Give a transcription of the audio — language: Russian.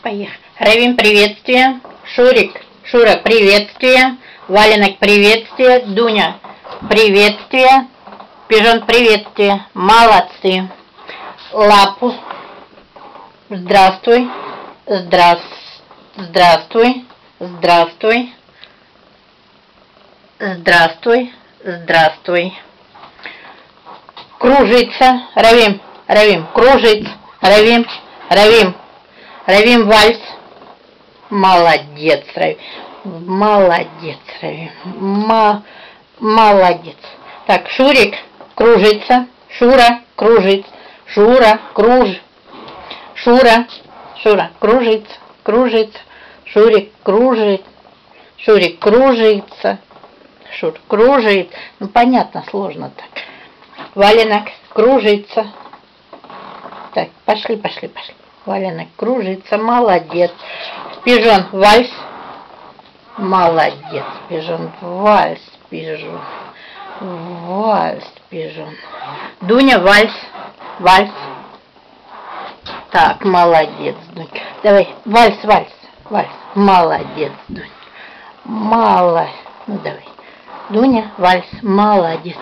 Поехали. Равим, приветствие. Шура, приветствие. Валенок, приветствие. Дуня, приветствие. Пижон, приветствие. Молодцы. Лапу. Здравствуй. Здравствуй. Здравствуй. Здравствуй. Здравствуй. Кружится. Равим. Кружится. Равим, вальс. Молодец, Равим. Молодец, Равим. Молодец. Так, Шурик кружится. Шура кружится. Шура кружится. Шурик кружит. Шурик кружится. Шур кружит. Ну, понятно, сложно так. Валенок кружится. Так, пошли. Валенок кружится, молодец. Пижон, вальс. Молодец, пижон, вальс, пижон. Вальс, пижон. Дуня, вальс. Так, молодец, Дунь. Давай, вальс. Молодец, Дунь. Ну, давай. Дуня, вальс, молодец.